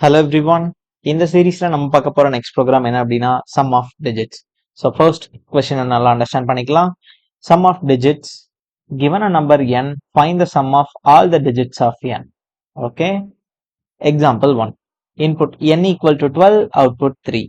Hello everyone. இந்த சீரீஸ்ல நம்ம பார்க்க போற நெக்ஸ்ட் ப்ரோக்ராம் என்ன அப்படின்னா sum of digits. So first question நல்லா அண்டர்ஸ்டாண்ட் பண்ணிக்கலாம். Sum of digits given a number n, find the sum of all the digits of n. Okay. Example 1. Input n equal to 12, output 3.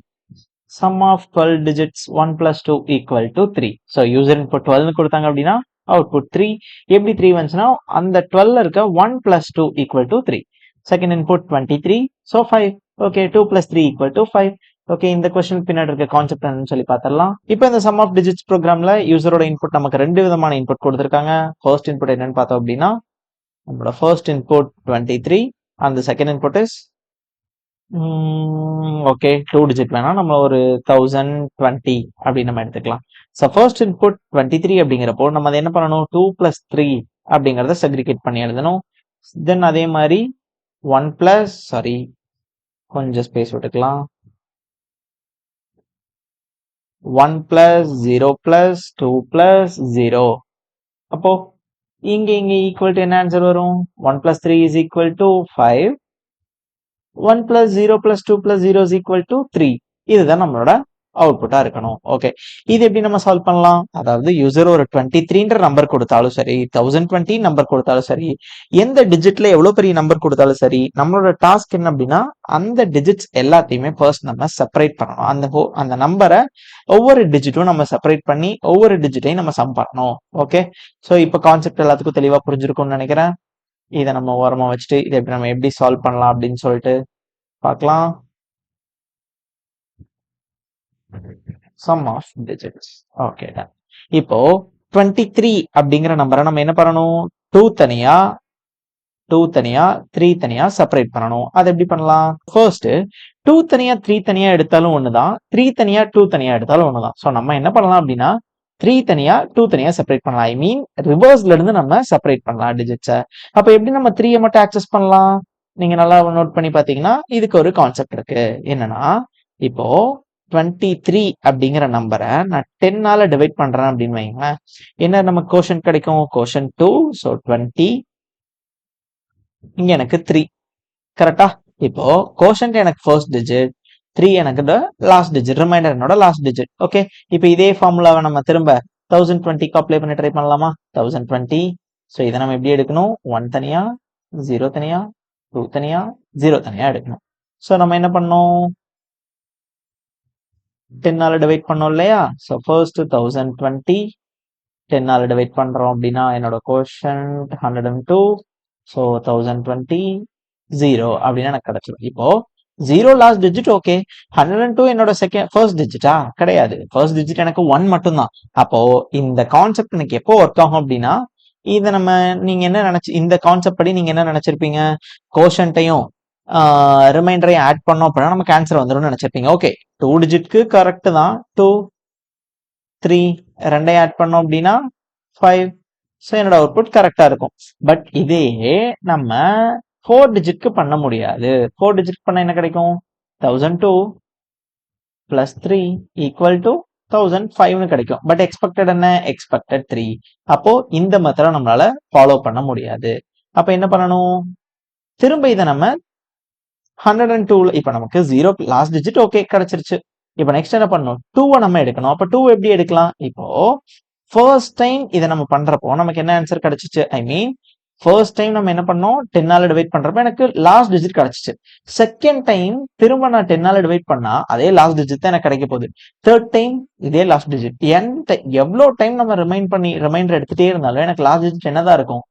Sum of 12 digits 1 plus 2 equal to 3. So user input 12 கொடுத்தாங்க அப்படின்னா output 3. எப்படி 3 வந்துச்சுன்னா அந்த 12 இருக்க 1 plus 2 equal to 3. Second input 23, so 5. Okay, 2 plus 3 equal to 5. Okay, இந்த question பின்னாடி இருக்க concept என்னன்னு சொல்லி பார்த்தரலாம். இப்போ இந்த சம் ஆஃப் டிஜிட்ஸ் ப்ரோக்ராம்ல யூசரோட இன்புட் நமக்கு ரெண்டு விதமான இன்புட் கொடுத்திருக்காங்க. ஃபர்ஸ்ட் இன்புட் என்னன்னு பார்த்தோம் அப்படின்னா நம்மளோட first input 23 and the second input is okay 2 digit வேணா நம்ம ஒரு 1020 அப்படின்னு நம்ம எடுத்துக்கலாம். ஸோ ஃபர்ஸ்ட் இன்புட் 23 அப்படிங்கிறப்போ நம்ம அதை என்ன பண்ணணும் 2 plus 3 அப்படிங்கிறத செக்ரிகேட் பண்ணி எழுதணும். தென் அதே மாதிரி 1 plus கொஞ்சம் ஸ்பேஸ் விட்டுக்கலாம் 1 plus 0 plus 2 plus 0. அப்போ இங்க ஈக்குவல் டு என்ன ஆன்சர் வரும் 1 plus 3 is equal to 5. 1 plus 0 plus 2 plus 0 is equal to 3. இதுதான் நம்மளோட அவுட்புட்டா இருக்கணும். ஓகே, இது எப்படி நம்ம சால்வ் பண்ணலாம்? அதாவது யூசர் ஒரு 23ன்ற நம்பர் கொடுத்தாலும் சரி 1020 நம்பர் கொடுத்தாலும் சரி எந்த டிஜிட்ல எவ்வளவு பெரிய நம்பர் கொடுத்தாலும் சரி நம்மளோட டாஸ்க் என்ன அப்படின்னா அந்த டிஜிட்ஸ் எல்லாத்தையுமே ஃபர்ஸ்ட் நம்ம செப்பரேட் பண்ணணும். அந்த நம்பரை ஒவ்வொரு டிஜிட்டும் நம்ம செப்பரேட் பண்ணி ஒவ்வொரு டிஜிட்டையும் நம்ம சம் பண்ணணும். ஓகே, ஸோ இப்போ கான்செப்ட் எல்லாத்துக்கும் தெளிவா புரிஞ்சிருக்கும்னு நினைக்கிறேன். இதை நம்ம ஓரமா வச்சுட்டு இதை நம்ம எப்படி சால்வ் பண்ணலாம் அப்படின்னு சொல்லிட்டு பார்க்கலாம். Some of digits. ஓகே, இப்போ 23 அப்படிங்கிற நம்பரை நம்ம என்ன பண்ணணும் 2 தனியா 3 தனியா செப்பரேட் பண்ணணும். அது எப்படி பண்ணலாம்? ஃபர்ஸ்ட் 2 தனியா 3 தனியா எடுத்தாலும் ஒண்ணுதான், 3 தனியா 2 தனியா எடுத்தாலும் ஒண்ணுதான். ஸோ நம்ம என்ன பண்ணலாம் அப்படின்னா 3 தனியா 2 தனியா செப்பரேட் பண்ணலாம். ஐ மீன் ரிவர்ஸ்ல இருந்து நம்ம செப்பரேட் பண்ணலாம் டிஜிட்ஸை. அப்ப எப்படி நம்ம 3 மட்டும் ஆக்சஸ் பண்ணலாம்? நீங்க நல்லா நோட் பண்ணி பாத்தீங்கன்னா இதுக்கு ஒரு கான்செப்ட் இருக்கு. என்னன்னா இப்போ 23 அப்படிங்கிற நம்பரை நான் 10ஆல டிவைட் பண்றேன் அப்படின்னு வைங்க, என்ன நமக்கு கோஷன் கிடைக்கும்? கோஷன் 2. ஸோ 20, இங்க எனக்கு 3. கரெக்டா? இப்போ கோஷன்ட் எனக்கு ஃபர்ஸ்ட் டிஜிட், 3 எனக்கு லாஸ்ட் டிஜிட், ரிமைண்டர் என்னோட லாஸ்ட் டிஜிட். ஓகே, இப்போ இதே ஃபார்முலாவை நம்ம திரும்ப 1020க்கு அப்ளை பண்ணி ட்ரை பண்ணலாமா? 1020. ஸோ இதை நம்ம எப்படி எடுக்கணும்? 1 தனியா 0 தனியா 2 தனியா 0 தனியா எடுக்கணும். ஸோ நம்ம என்ன பண்ணோம் 10ஆல டிவைட் பண்ணோம் இல்லையா? ஸோ ஃபர்ஸ்ட் 1020 10ஆல டிவைட் பண்றோம் அப்படின்னா என்னோட கோஷன்ட் 102. ஸோ 1020 0 அப்படின்னு எனக்கு கிடைச்சிடும். இப்போ 0 லாஸ்ட் டிஜிட். ஓகே, 102 என்னோட ஃபர்ஸ்ட் டிஜிட்டா? கிடையாது, ஃபர்ஸ்ட் டிஜிட் எனக்கு 1 மட்டும்தான். அப்போ இந்த கான்செப்ட் எனக்கு எப்போ ஒர்க் ஆகும் அப்படின்னா இதை நீங்க என்ன இந்த கான்செப்ட் படி நீங்க என்ன நினைச்சிருப்பீங்க? கோஷன்ட்டையும் ரிமைண்டரையும் ஆட் பண்ணோம் அப்படின்னா நமக்கு ஆன்சர் வந்துடும் நினைச்சிருப்பீங்க. ஓகே, 2 டிஜிட்க்கு கரெக்ட் தான். 2 3 ரெண்டையும் ஆட் பண்ணோம் அப்படின்னா 5. ஸோ என்னோட அவுட்புட் கரெக்டா இருக்கும். பட் இதே நம்ம 4 டிஜிட்க்கு பண்ண முடியாது. 4 டிஜிட் பண்ண என்ன கிடைக்கும்? 1002 பிளஸ் 3 ஈக்குவல் டு 1005 கிடைக்கும். பட் எக்ஸ்பெக்டட் என்ன? எக்ஸ்பெக்டட் 3. அப்போ இந்த மெத்தடை நம்மளால ஃபாலோ பண்ண முடியாது. அப்ப என்ன பண்ணணும்? திரும்ப இதை நம்ம 102 இப்ப நமக்கு 0 லாஸ்ட் டிஜிட் ஓகே கிடைச்சிருச்சு. இப்ப நெக்ஸ்ட் என்ன பண்ணணும்? 2 நம்ம எடுக்கணும். அப்ப 2 எப்படி எடுக்கலாம்? இப்போ ஃபர்ஸ்ட் டைம் இதை நம்ம பண்றப்போ நமக்கு என்ன ஆன்சர் கிடைச்சிச்சு? ஐ மீன் ஃபர்ஸ்ட் டைம் நம்ம என்ன பண்ணோம் 10ஆல டிவைட் பண்றப்ப எனக்கு லாஸ்ட் டிஜிட் கிடைச்சிச்சு. செகண்ட் டைம் திரும்ப நான் 10ஆல டிவைட் பண்ணா அதே லாஸ்ட் டிஜிட் தான் எனக்கு கிடைக்க போகுது. தேர்ட் டைம் இதே லாஸ்ட் டிஜிட். எவ்வளவு டைம் நம்ம ரிமைண்டர் எடுத்துட்டே இருந்தாலும் எனக்கு லாஸ்ட் டிஜிட் என்னதான் இருக்கும்?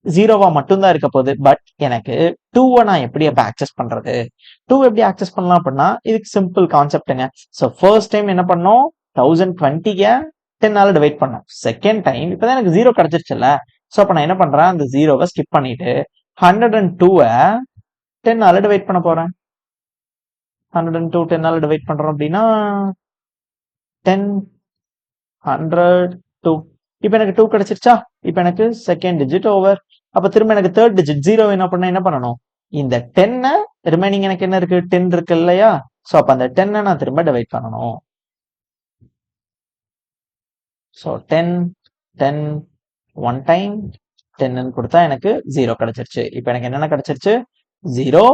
0வா மட்டும்தான் இருக்க போகுது. பட் எனக்கு 2 நான் எப்படி அப்ப ஆக்சஸ் பண்றது? 2 எப்படி ஆக்சஸ் பண்ணலாம் அப்படின்னா இதுக்கு சிம்பிள் கான்செப்டுங்க. ஸோ ஃபர்ஸ்ட் டைம் என்ன பண்ணோம் 1020க்கு 10ஆல டிவைட் பண்ணோம். செகண்ட் டைம் இப்பதான் எனக்கு 0 கிடைச்சிருச்சுல்ல. ஸோ அப்ப நான் என்ன பண்றேன்? அந்த 0வை ஸ்கிப் பண்ணிட்டு 102வை 10ஆல டிவைட் பண்ண போறேன். 102 10ஆல டிவைட் பண்றோம் அப்படின்னா 10 102. இப்ப எனக்கு 2 கிடைச்சிருச்சா? இப்ப எனக்கு செகண்ட் டிஜிட் ஓவர். அப்ப திரும்ப எனக்கு தேர்ட் டிஜிட் 0 வேணும் அப்படின்னா என்ன பண்ணணும்? இந்த 10 ரிமைனிங் எனக்கு என்ன இருக்கு? 10 இருக்கு இல்லையா? சோ அப்ப அந்த 10 நான் திரும்ப டிவைட் பண்ணணும். சோ 10 10 1 டைம் 10 கொடுத்தா எனக்கு 0 கிடைச்சிருச்சு. இப்ப எனக்கு என்னென்ன கிடைச்சிருச்சு? 0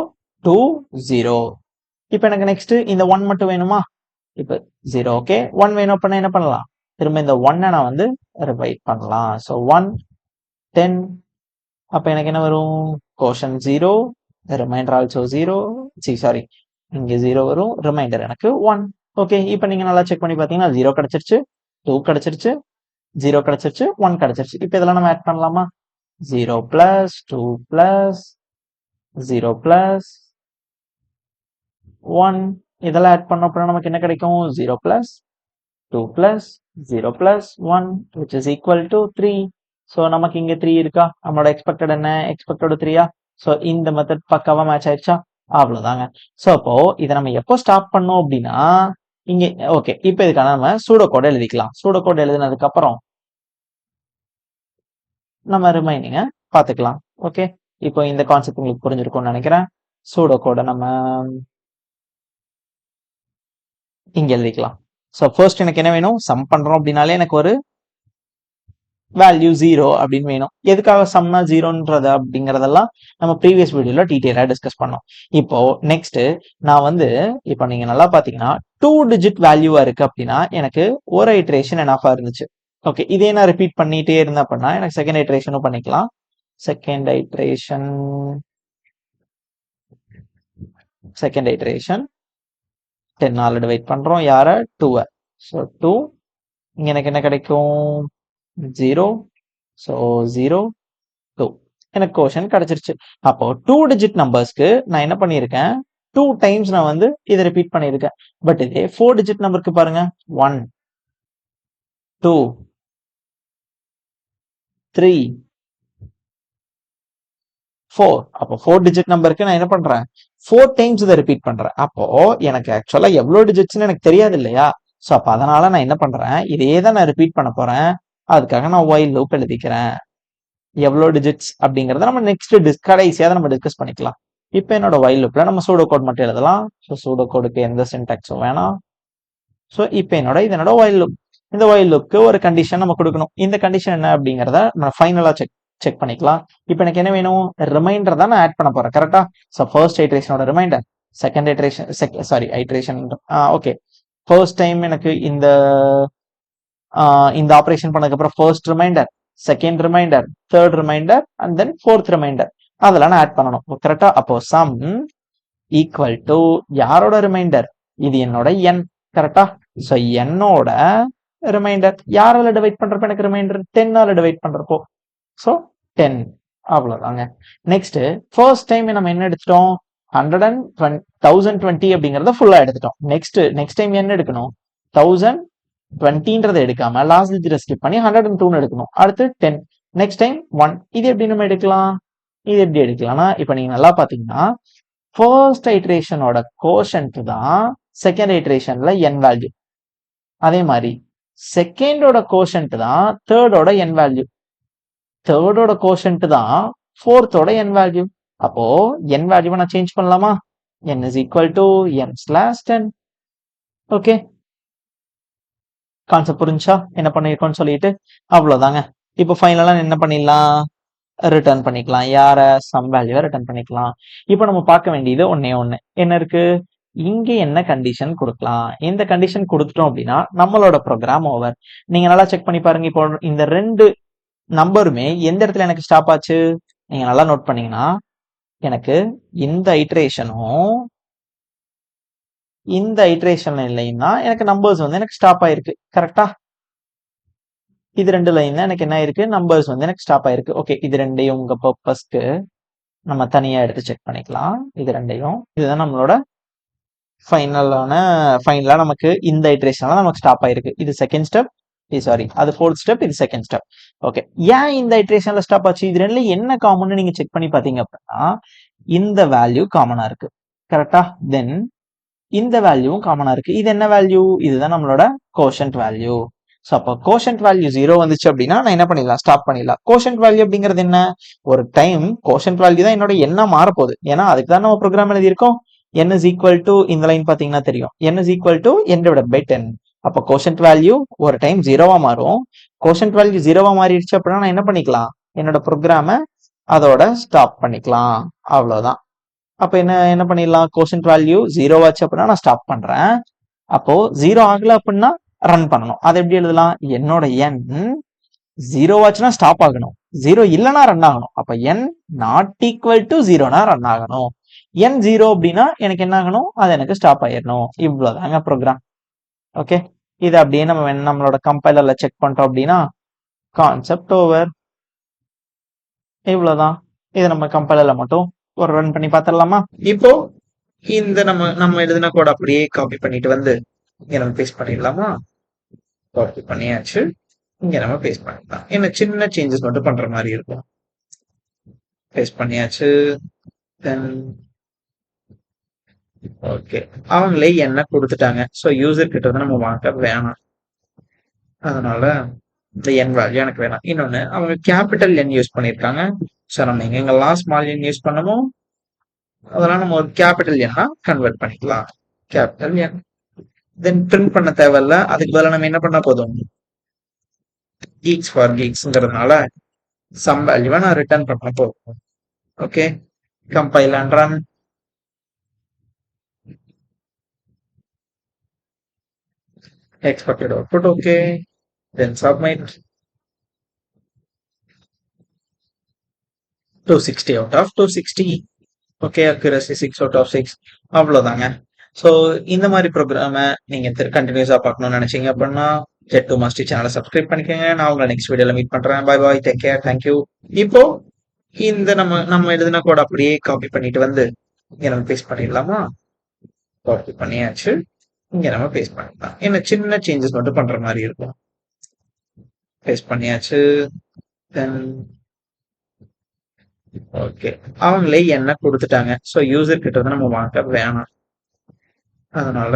2 0. இப்போ எனக்கு நெக்ஸ்ட் இந்த 1 மட்டும் வேணுமா? இப்போ 0 ஓகே 1 வேணும் அப்படின்னா என்ன பண்ணலாம்? திரும்ப இந்த 1 நான் வந்து ரிவைட் பண்ணலாம். ஸோ 1 10. அப்போ எனக்கு என்ன வரும்? கோஷன் 0, ரிமைண்டர் ஆல்சோ 0. சாரி, இங்கே 0 வரும், ரிமைண்டர் எனக்கு 1. ஓகே, இப்போ நீங்க நல்லா செக் பண்ணி பார்த்தீங்கன்னா 0 கிடைச்சிருச்சு, 2 கிடைச்சிருச்சு, 0 கிடைச்சிருச்சு, 1 கிடைச்சிருச்சு. இப்போ இதெல்லாம் நம்ம ஆட் பண்ணலாமா? 0 பிளஸ் 2 பிளஸ் 0 பிளஸ் 1 இதெல்லாம் ஆட் பண்ண அப்புறம் நமக்கு என்ன கிடைக்கும்? 0 plus 2 plus 0 plus 1 which is equal to 3. So நமக்கு இங்க 3 இருக்கா? நம்மளோட எக்ஸ்பெக்டட் என்ன? எக்ஸ்பெக்டட் 3யா? ஸோ இந்த மெத்தட் பக்காவா மேட்ச் ஆயிடுச்சா? அவ்வளவுதாங்க. ஸோ அப்போ இதை நம்ம எப்போ ஸ்டாப் பண்ணோம் அப்படின்னா இங்க ஓகே. இப்போ இதுக்கான நம்ம சூடோ கோட் எழுதிக்கலாம். சூடோ கோட் எழுதினதுக்கு அப்புறம் நம்ம ரிமைனிங்க பார்த்துக்கலாம். ஓகே, இப்போ இந்த கான்செப்ட் உங்களுக்கு புரிஞ்சிருக்கும்னு நினைக்கிறேன். சூடோ கோடை நம்ம இங்க எழுதிக்கலாம். ஸோ ஃபர்ஸ்ட் எனக்கு என்ன வேணும்? சம் பண்றோம் அப்படின்னாலே எனக்கு ஒரு வேல்யூ 0 அப்படின்னு வேணும். எதுக்காக சம்னா 0ன்றது அப்படிங்கறதெல்லாம் நம்ம ப்ரீவியஸ் வீடியோல டீடைலா டிஸ்கஸ் பண்ணோம். இப்போ நெக்ஸ்ட் நான் வந்து இப்போ நீங்க நல்லா பாத்தீங்கன்னா 2 டிஜிட் வேல்யூவா இருக்கு அப்படின்னா எனக்கு ஒரு ஐட்ரேஷன் எனாஃபா இருந்துச்சு. ஓகே, இதே நான் ரிப்பீட் பண்ணிட்டே இருந்தேன் அப்படின்னா எனக்கு செகண்ட் ஐட்ரேஷனும் பண்ணிக்கலாம். செகண்ட் ஐட்ரேஷன் 10 ஆல் டிவைட் பண்றோம் யார? 2. ஸோ 2 இங்க எனக்கு என்ன கிடைக்கும்? 0. ஸோ 0 2 எனக்கு கோஷன் கிடைச்சிருச்சு. அப்போ 2 டிஜிட் நம்பர்ஸ்க்கு நான் என்ன பண்ணியிருக்கேன்? 2 டைம்ஸ் நான் வந்து இதை ரிப்பீட் பண்ணியிருக்கேன். பட் இதே 4 டிஜிட் நம்பருக்கு பாருங்க, 1 2 3 4. அப்போ 4 டிஜிட் நம்பருக்கு நான் என்ன பண்றேன்? 4 டைம்ஸ் இதை ரிப்பீட் பண்றேன். அப்போ எனக்கு ஆக்சுவலா எவ்வளவு டிஜிட்ஸ்னு எனக்கு தெரியாது இல்லையா? ஸோ அப்போ அதனால நான் என்ன பண்றேன்? இதே தான் நான் ரிப்பீட் பண்ண போறேன். அதுக்காக நான் while loop எழுதிக்கிறேன். எவ்வளோ டிஜிட்ஸ் அப்படிங்கறத நம்ம நெக்ஸ்ட் கடைசியா நம்ம டிஸ்கஸ் பண்ணிக்கலாம். இப்போ என்னோட while loopல நம்ம சூடோ கோட் மட்டும் எழுதலாம். ஸோ சூடோ கோடுக்கு எந்த சின்டாக்ஸும் வேணாம். ஸோ இப்போ இதனோட while loop. இந்த while loopக்கு ஒரு கண்டிஷன் நம்ம கொடுக்கணும். இந்த கண்டிஷன் என்ன அப்படிங்கறத நம்ம ஃபைனலா செக் பண்ணிக்கலாம். இப்போ எனக்கு என்ன வேணும்? ரிமைண்டர் தான் நான் ஆட் பண்ண போறேன். கரெக்டா? ஸோ ஃபர்ஸ்ட் ஐட்ரேஷனோட reminder, second iteration iteration okay. First time எனக்கு இந்த ஆபரேஷன் பண்ணதுக்கு அப்புறம் first reminder, second reminder, third reminder and then fourth reminder அதெல்லாம் நான் ஆட் பண்ணணும். கரெக்டா? அப்போ சம் ஈக்குவல் டு யாரோட ரிமைண்டர்? இது என்னோட n. கரெக்டா? ஸோ என்னோட ரிமைண்டர் யாரால டிவைட் பண்றப்ப எனக்கு ரிமைண்டர் 10ஆல டிவைட் பண்றப்போ ஸோ 10. அவ்வளவுதாங்க. நெக்ஸ்ட் ஃபர்ஸ்ட் டைம் நம்ம என்ன எடுத்துட்டோம்? 1020 அப்படிங்கறத ஃபுல்லா எடுத்துட்டோம். நெக்ஸ்ட் டைம் என்ன எடுக்கணும்? 1020 எடுக்காம லாஸ்ட் டிஜிட் ஸ்கிப் பண்ணி 102 எடுக்கணும். அடுத்து 10. Next time 1. இது எப்படி நம்ம எடுக்கலாம்? இது எப்படி எடுக்கலாம்னா இப்போ நீங்க நல்லா பாத்தீங்கன்னா ஃபர்ஸ்ட் ஐட்ரேஷனோட கோஷன்ட் தான் செகண்ட் ஐட்ரேஷன்ல n வேல்யூ. அதே மாதிரி செகண்டோட கோஷன்ட் தான் தேர்டோட n வேல்யூ. தேர்டோட கோஷன்ட் தான் ஃபோர்த்தோட n வேல்யூ. அப்போ n வேல்யூவை நான் சேஞ்ச் பண்ணலாமா? n is equal to n/10. Okay, concept புரிஞ்சா என்ன பண்ணிருக்கோம்னு சொல்லிட்டு அவ்வளவுதாங்க. இப்போ ஃபைனலா என்ன பண்ணிடலாம்? ரிட்டர்ன் பண்ணிக்கலாம். யார? சம் வேல்யூவை ரிட்டர்ன் பண்ணிக்கலாம். இப்போ நம்ம பார்க்க வேண்டியது ஒன்னே ஒண்ணு என்ன இருக்கு? இங்க என்ன கண்டிஷன் கொடுக்கலாம்? இந்த கண்டிஷன் கொடுத்துட்டோம் அப்படின்னா நம்மளோட ப்ரோக்ராம் ஓவர். நீங்க நல்லா செக் பண்ணி பாருங்க. இப்போ இந்த ரெண்டு நம்பருமே எந்த இடத்துல எனக்கு ஸ்டாப் ஆச்சு? நீங்க நல்லா நோட் பண்ணீங்கன்னா எனக்கு இந்த ஐட்ரேஷனும் இந்த ஐட்ரேஷன் இல்லைன்னா எனக்கு நம்பர்ஸ் வந்து எனக்கு ஸ்டாப் ஆயிருக்கு. கரெக்டா? இது ரெண்டு லைன் தான் எனக்கு என்ன ஆயிருக்கு? நம்பர்ஸ் வந்து எனக்கு ஸ்டாப் ஆயிருக்கு. ஓகே, இது ரெண்டையும் உங்க பர்பஸ்க்கு நம்ம தனியா எடுத்து செக் பண்ணிக்கலாம். இது ரெண்டையும் இதுதான் நம்மளோட ஃபைனலா நமக்கு இந்த ஐட்ரேஷன்ல நமக்கு ஸ்டாப் ஆயிருக்கு. இது செகண்ட் ஸ்டெப், சாரி அது ஃபோர்த் ஸ்டெப், இது செகண்ட் ஸ்டெப். ஓகே, ஏன் இந்த ஐட்ரேஷன்ல ஸ்டாப் ஆச்சு? இது ரெண்டுல என்ன காமன் நீங்க செக் பண்ணி பாத்தீங்க அப்படின்னா இந்த வேல்யூ காமனா இருக்கு. கரெக்டா? தென் இந்த வேல்யூவும் காமனா இருக்கு. இது என்ன வேல்யூ? இதுதான் நம்மளோட கோஷன்ட் வேல்யூ. ஸோ அப்போ கோஷன்ட் வேல்யூ 0 வந்துச்சு அப்படின்னா நான் என்ன பண்ணிடலாம்? ஸ்டாப் பண்ணிடலாம். கோஷன்ட் வேல்யூ அப்படிங்கிறது என்ன? ஒரு டைம் கோஷன்ட் வேல்யூ தான் என்னோட எண்ணா மாறப்போகுது. ஏன்னா அதுக்கு தான் நம்ம ப்ரோக்ராம் எழுதியிருக்கோம். n is equal to இந்த லைன் பாத்தீங்கன்னா தெரியும். n is equal to n divided by 10. அப்போ கோஷன்ட் வேல்யூ ஒரு டைம் 0வா மாறும். கோஷன்ட் வேல்யூ 0வா மாறிடுச்சு அப்படின்னா நான் என்ன பண்ணிக்கலாம்? என்னோட ப்ரோக்ராம அதோட ஸ்டாப் பண்ணிக்கலாம். அவ்வளவுதான். அப்போ என்ன என்ன பண்ணிடலாம், கோஷன்ட் வேல்யூ 0 ஆச்சு அப்படின்னா நான் ஸ்டாப் பண்றேன். அப்போ 0 ஆகல அப்படின்னா ரன் பண்ணணும். அதை எப்படி எழுதலாம், என்னோட எண் 0 ஆச்சுன்னா ஸ்டாப் ஆகணும், 0 இல்லைன்னா ரன் ஆகணும். அப்ப n நாட் ஈக்குவல் டு 0னா ரன் ஆகணும். n 0 அப்படின்னா எனக்கு என்ன ஆகணும், அது எனக்கு ஸ்டாப் ஆயிடணும். இவ்வளவுதாங்க ப்ரோக்ராம். ஓகே, இது அப்படியே நம்ம நம்மளோட கம்பைலர்ல செக் பண்ணிட்டோம் அப்படின்னா கான்செப்ட் ஓவர். இவ்வளவுதான். இதை நம்ம கம்பைலர்ல மட்டும் ஒரு ரன் பண்ணி பார்த்துடலாமா? இப்போ இந்த நம்ம நம்ம எழுதின கோட் அப்படியே காப்பி பண்ணிட்டு வந்து இங்க நம்ம பேஸ்ட் பண்ணிடலாமா? காப்பி பண்ணியாச்சு, இங்க நம்ம பேஸ்ட் பண்ணிடலாம். என்ன சின்ன சேஞ்சஸ் மட்டும் பண்ற மாதிரி இருக்கும். பேஸ்ட் பண்ணியாச்சு. தென் ஓகே, அவங்களே என்ன கொடுத்துட்டாங்க. ஸோ யூசர் கிட்ட வந்து நம்ம வாங்க வேணாம், அதனால இந்த என் வேல்யூ எனக்கு வேணாம். இன்னொன்னு, அவங்க கேபிட்டல் என் யூஸ் பண்ணியிருக்காங்க. ஸோ நம்ம எங்கெங்கெல்லாம் ஸ்மால் என் யூஸ் பண்ணமோ அதெல்லாம் நம்ம ஒரு கேபிட்டல் என்னா கன்வெர்ட் பண்ணிக்கலாம். கேபிட்டல் என் தென் பிரிண்ட் பண்ண தேவையில்ல, அதுக்கு பதிலாக நம்ம என்ன பண்ணா போதும், geeks for geeksங்கிறதுனால சம் வேல்யூவை நான் ரிட்டர்ன் பண்ண போதும். Okay, compile and run. expected output okay, then submit. 260 out of 260. Okay, accuracy 6 out of 6. அவ்வளோதாங்க. ஸோ இந்த மாதிரி ப்ரோக்ராமை நீங்கள் கண்டினியூஸாக பார்க்கணும்னு நினைச்சீங்க அப்படின்னா ஜெட் டூ மாஸ்டர் சேனலை சப்ஸ்கிரைப் பண்ணிக்கோங்க. நான் உங்களை நெக்ஸ்ட் வீடியோவில் மீட் பண்ணுறேன். Bye bye, take care, thank you. இப்போ இந்த நம்ம நம்ம எழுதின கோட் அப்படியே காப்பி பண்ணிட்டு வந்து இங்க நம்ம பேஸ்ட் பண்ணிடலாமா? காப்பி பண்ணியாச்சு, இங்க நம்ம பேஸ்ட் பண்ணிடலாம். என்ன சின்ன சேஞ்சஸ் மட்டும் பண்ற மாதிரி இருக்கும். பேஸ்ட் பண்ணியாச்சு. தென் ஓகே, அவங்களே என்ன கொடுத்துட்டாங்க. ஸோ யூசர் கிட்ட வந்து நம்ம வாங்க வேணாம், அதனால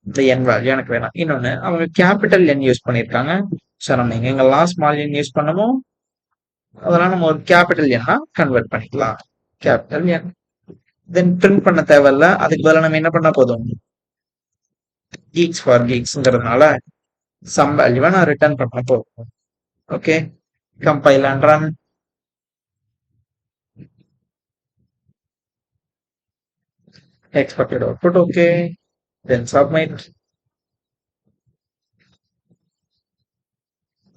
இந்த என் வேல்யூ எனக்கு வேணாம். இன்னொன்னு, அவங்க கேபிட்டல் என் யூஸ் பண்ணியிருக்காங்க. ஸோ நம்ம எங்கெங்கெல்லாம் ஸ்மால் என் யூஸ் பண்ணமோ அதெல்லாம் நம்ம ஒரு கேபிட்டல் என்னா கன்வெர்ட் பண்ணிக்கலாம். கேபிட்டல் என் தென் பிரிண்ட் பண்ண தேவையில்ல, அதுக்கு பதிலாக நம்ம என்ன பண்ணா போதும், geeks for geeksங்கிறதுனால சம் வேல்யூவை நான் ரிட்டர்ன் பண்ண போதும். Okay, compile and run. expected output okay, then submit.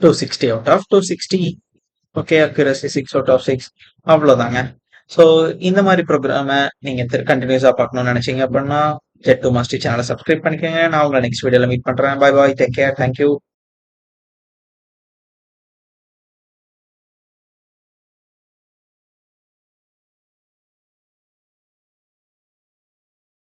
260 out of 260. Okay, accuracy 6 out of 6. அவ்வளோதாங்க. ஸோ இந்த மாதிரி ப்ரோக்ராமை நீங்கள் கண்டினியூஸாக பார்க்கணும்னு நினைச்சீங்க அப்படின்னா ஜெட் டூ மாஸ்டர் சேனலை சப்ஸ்கிரைப் பண்ணிக்கோங்க. நான் உங்களை நெக்ஸ்ட் வீடியோவில் மீட் பண்ணுறேன். Bye bye, take care, thank you.